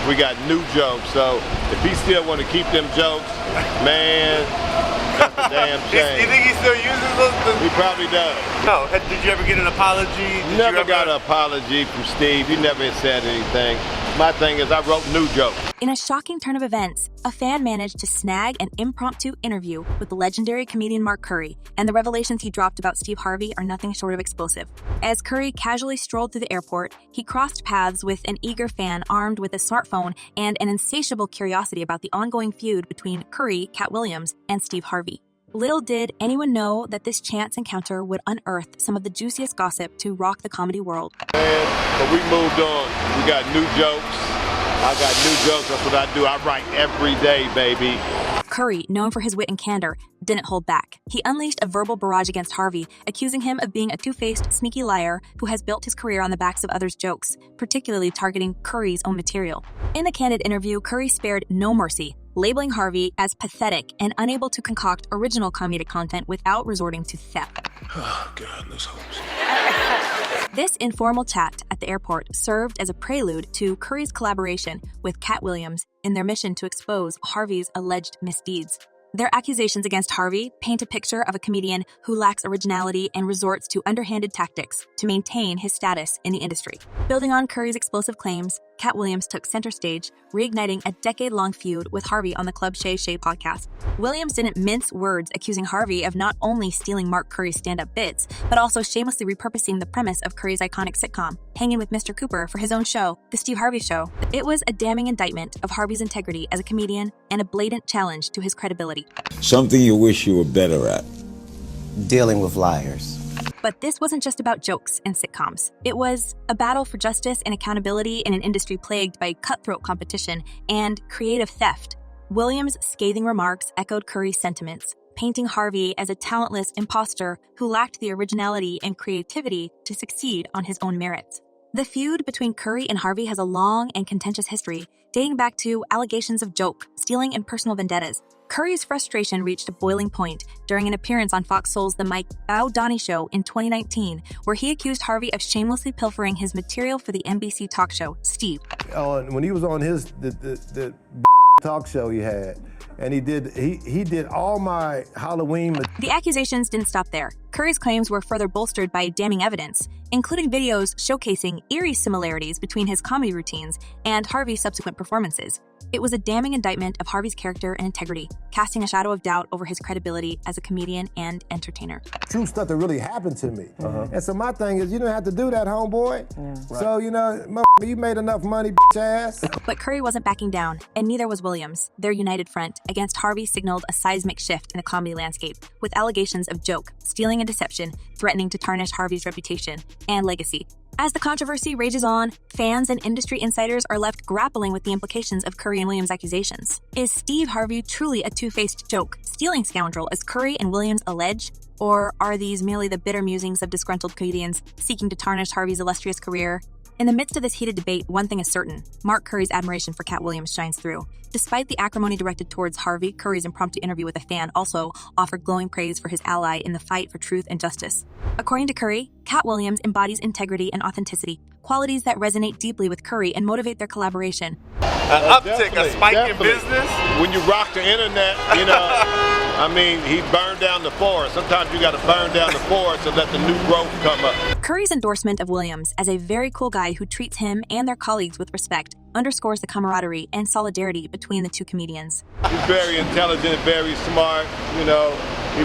we got new jokes. So if he still want to keep them jokes, man, that's a damn shame. You think he still uses those? He probably does. No. Did you ever get an apology? Never got an apology from Steve. He never said anything. My thing is, I wrote new jokes. In a shocking turn of events, a fan managed to snag an impromptu interview with the legendary comedian Mark Curry, and the revelations he dropped about Steve Harvey are nothing short of explosive. As Curry casually strolled through the airport, he crossed paths with an eager fan armed with a smartphone and an insatiable curiosity about the ongoing feud between Curry, Katt Williams, and Steve Harvey. Little did anyone know that this chance encounter would unearth some of the juiciest gossip to rock the comedy world. Man, but we moved on. We got new jokes. I got new jokes. That's what I do. I write every day, baby. Curry, known for his wit and candor, didn't hold back. He unleashed a verbal barrage against Harvey, accusing him of being a two-faced, sneaky liar who has built his career on the backs of others' jokes, particularly targeting Curry's own material. In the candid interview, Curry spared no mercy, labeling Harvey as pathetic and unable to concoct original comedic content without resorting to theft. Oh, God, this host. This informal chat at the airport served as a prelude to Curry's collaboration with Katt Williams in their mission to expose Harvey's alleged misdeeds. Their accusations against Harvey paint a picture of a comedian who lacks originality and resorts to underhanded tactics to maintain his status in the industry. Building on Curry's explosive claims, Katt Williams took center stage, reigniting a decade-long feud with Harvey on the Club Shay Shay podcast. Williams didn't mince words, accusing Harvey of not only stealing Mark Curry's stand-up bits, but also shamelessly repurposing the premise of Curry's iconic sitcom, Hanging with Mr. Cooper, for his own show, The Steve Harvey Show. It was a damning indictment of Harvey's integrity as a comedian and a blatant challenge to his credibility. Something you wish you were better at. Dealing with liars. But this wasn't just about jokes and sitcoms. It was a battle for justice and accountability in an industry plagued by cutthroat competition and creative theft. Williams' scathing remarks echoed Curry's sentiments, painting Harvey as a talentless imposter who lacked the originality and creativity to succeed on his own merits. The feud between Curry and Harvey has a long and contentious history, dating back to allegations of joke, stealing, and personal vendettas. Curry's frustration reached a boiling point during an appearance on Fox Soul's The Mike Bowdoni Show in 2019, where he accused Harvey of shamelessly pilfering his material for the NBC talk show, Steve. When he was on the talk show he had, and he did all my Halloween. The accusations didn't stop there. Curry's claims were further bolstered by damning evidence, including videos showcasing eerie similarities between his comedy routines and Harvey's subsequent performances. It was a damning indictment of Harvey's character and integrity, casting a shadow of doubt over his credibility as a comedian and entertainer. True stuff that really happened to me. And so my thing is, you don't have to do that, homeboy. Right. So, you made enough money, bitch ass. But Curry wasn't backing down, and neither was Williams. Their united front against Harvey signaled a seismic shift in the comedy landscape, with allegations of joke, stealing, and deception threatening to tarnish Harvey's reputation and legacy. As the controversy rages on, fans and industry insiders are left grappling with the implications of Curry and Williams' accusations. Is Steve Harvey truly a two-faced joke, stealing scoundrel, as Curry and Williams allege? Or are these merely the bitter musings of disgruntled comedians seeking to tarnish Harvey's illustrious career? In the midst of this heated debate, one thing is certain: Mark Curry's admiration for Katt Williams shines through. Despite the acrimony directed towards Harvey, Curry's impromptu interview with a fan also offered glowing praise for his ally in the fight for truth and justice. According to Curry, Katt Williams embodies integrity and authenticity, qualities that resonate deeply with Curry and motivate their collaboration. An uptick, a spike in business? When you rock the internet, he burned down the forest. Sometimes you got to burn down the forest and let the new growth come up. Curry's endorsement of Williams as a very cool guy who treats him and their colleagues with respect underscores the camaraderie and solidarity between the two comedians. He's very intelligent, very smart. He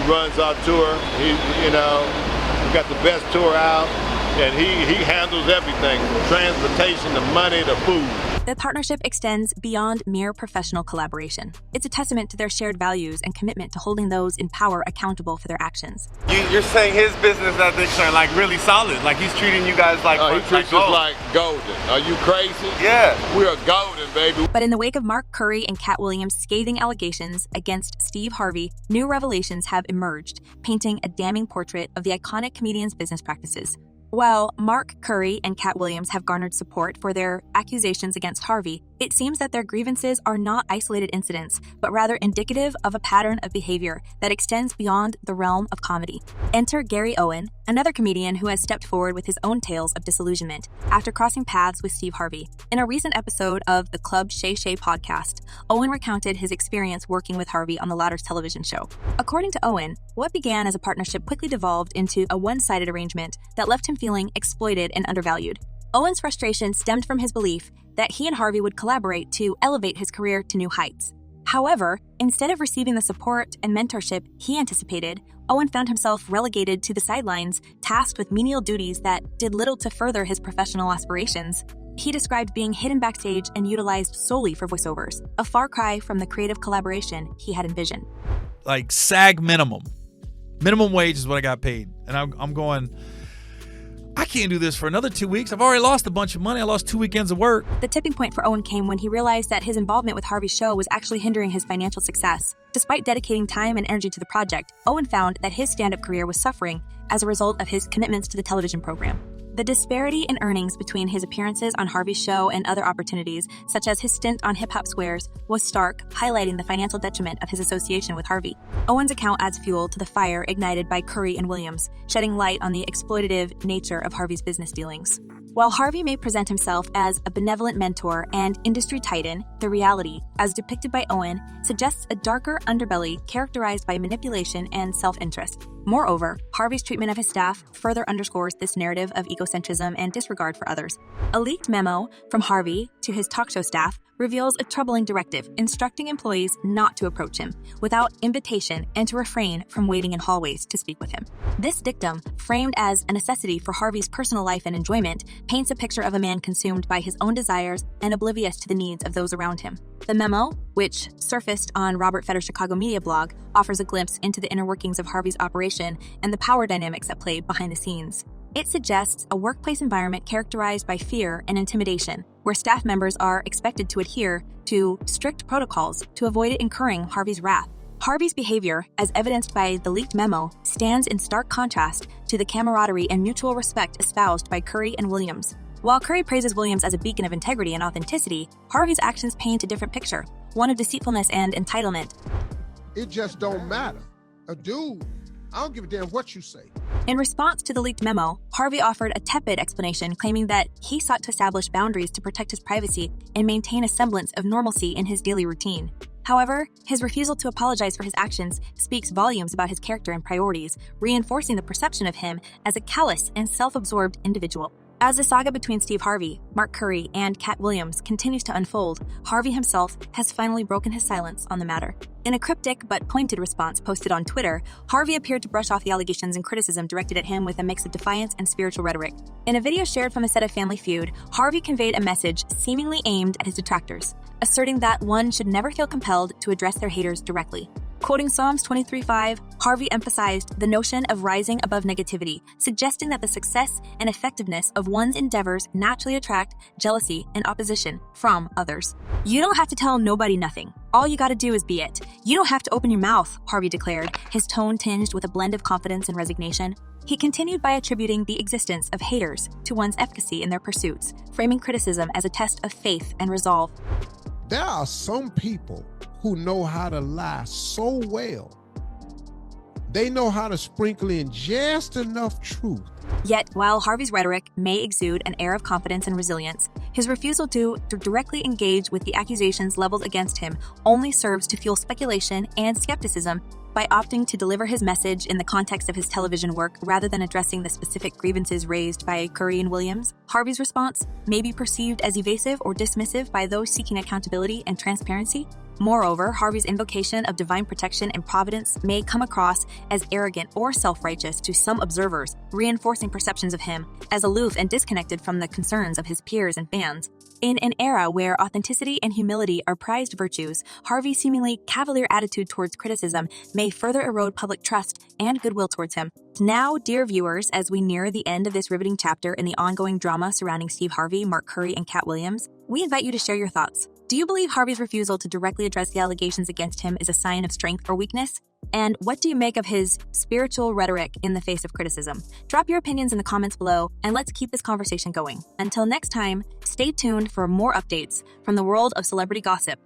runs our tour. We got the best tour out, and he handles everything, from transportation to money to food. The partnership extends beyond mere professional collaboration. It's a testament to their shared values and commitment to holding those in power accountable for their actions. You're saying his business ethics are really solid, like he's treating you guys like he treats us like golden. Are you crazy? Yeah. We are golden, baby. But in the wake of Mark Curry and Katt Williams' scathing allegations against Steve Harvey, new revelations have emerged, painting a damning portrait of the iconic comedian's business practices. While Mark Curry and Katt Williams have garnered support for their accusations against Harvey, It seems that their grievances are not isolated incidents, but rather indicative of a pattern of behavior that extends beyond the realm of comedy. Enter Gary Owen, another comedian who has stepped forward with his own tales of disillusionment after crossing paths with Steve Harvey. In a recent episode of the Club Shay Shay podcast, Owen recounted his experience working with Harvey on the latter's television show. According to Owen, what began as a partnership quickly devolved into a one-sided arrangement that left him feeling exploited and undervalued. Owen's frustration stemmed from his belief that he and Harvey would collaborate to elevate his career to new heights. However, instead of receiving the support and mentorship he anticipated, Owen found himself relegated to the sidelines, tasked with menial duties that did little to further his professional aspirations. He described being hidden backstage and utilized solely for voiceovers, a far cry from the creative collaboration he had envisioned. Like SAG minimum. Minimum wage is what I got paid. And I'm going, I can't do this for another 2 weeks. I've already lost a bunch of money. I lost 2 weekends of work. The tipping point for Owen came when he realized that his involvement with Harvey's show was actually hindering his financial success. Despite dedicating time and energy to the project, Owen found that his stand-up career was suffering as a result of his commitments to the television program. The disparity in earnings between his appearances on Harvey's show and other opportunities, such as his stint on Hip Hop Squares, was stark, highlighting the financial detriment of his association with Harvey. Owen's account adds fuel to the fire ignited by Curry and Williams, shedding light on the exploitative nature of Harvey's business dealings. While Harvey may present himself as a benevolent mentor and industry titan, the reality, as depicted by Owen, suggests a darker underbelly characterized by manipulation and self-interest. Moreover, Harvey's treatment of his staff further underscores this narrative of egocentrism and disregard for others. A leaked memo from Harvey to his talk show staff reveals a troubling directive instructing employees not to approach him without invitation and to refrain from waiting in hallways to speak with him. This dictum, framed as a necessity for Harvey's personal life and enjoyment, paints a picture of a man consumed by his own desires and oblivious to the needs of those around him. The memo, which surfaced on Robert Fetter's Chicago Media blog, offers a glimpse into the inner workings of Harvey's operation and the power dynamics at play behind the scenes. It suggests a workplace environment characterized by fear and intimidation, where staff members are expected to adhere to strict protocols to avoid incurring Harvey's wrath. Harvey's behavior, as evidenced by the leaked memo, stands in stark contrast to the camaraderie and mutual respect espoused by Curry and Williams. While Curry praises Williams as a beacon of integrity and authenticity, Harvey's actions paint a different picture, one of deceitfulness and entitlement. It just don't matter. A dude, I don't give a damn what you say. In response to the leaked memo, Harvey offered a tepid explanation claiming that he sought to establish boundaries to protect his privacy and maintain a semblance of normalcy in his daily routine. However, his refusal to apologize for his actions speaks volumes about his character and priorities, reinforcing the perception of him as a callous and self-absorbed individual. As the saga between Steve Harvey, Mark Curry, and Katt Williams continues to unfold, Harvey himself has finally broken his silence on the matter. In a cryptic but pointed response posted on Twitter, Harvey appeared to brush off the allegations and criticism directed at him with a mix of defiance and spiritual rhetoric. In a video shared from a set of Family Feud, Harvey conveyed a message seemingly aimed at his detractors, asserting that one should never feel compelled to address their haters directly. Quoting Psalms 23:5, Harvey emphasized the notion of rising above negativity, suggesting that the success and effectiveness of one's endeavors naturally attract jealousy and opposition from others. You don't have to tell nobody nothing. All you gotta do is be it. You don't have to open your mouth, Harvey declared, his tone tinged with a blend of confidence and resignation. He continued by attributing the existence of haters to one's efficacy in their pursuits, framing criticism as a test of faith and resolve. There are some people who know how to lie so well. They know how to sprinkle in just enough truth. Yet, while Harvey's rhetoric may exude an air of confidence and resilience, his refusal to directly engage with the accusations leveled against him only serves to fuel speculation and skepticism. By opting to deliver his message in the context of his television work rather than addressing the specific grievances raised by Curry and Williams, Harvey's response may be perceived as evasive or dismissive by those seeking accountability and transparency. Moreover, Harvey's invocation of divine protection and providence may come across as arrogant or self-righteous to some observers, reinforcing perceptions of him as aloof and disconnected from the concerns of his peers and fans. In an era where authenticity and humility are prized virtues, Harvey's seemingly cavalier attitude towards criticism may further erode public trust and goodwill towards him. Now, dear viewers, as we near the end of this riveting chapter in the ongoing drama surrounding Steve Harvey, Mark Curry, and Katt Williams, we invite you to share your thoughts. Do you believe Harvey's refusal to directly address the allegations against him is a sign of strength or weakness? And what do you make of his spiritual rhetoric in the face of criticism? Drop your opinions in the comments below, and let's keep this conversation going. Until next time, stay tuned for more updates from the world of celebrity gossip.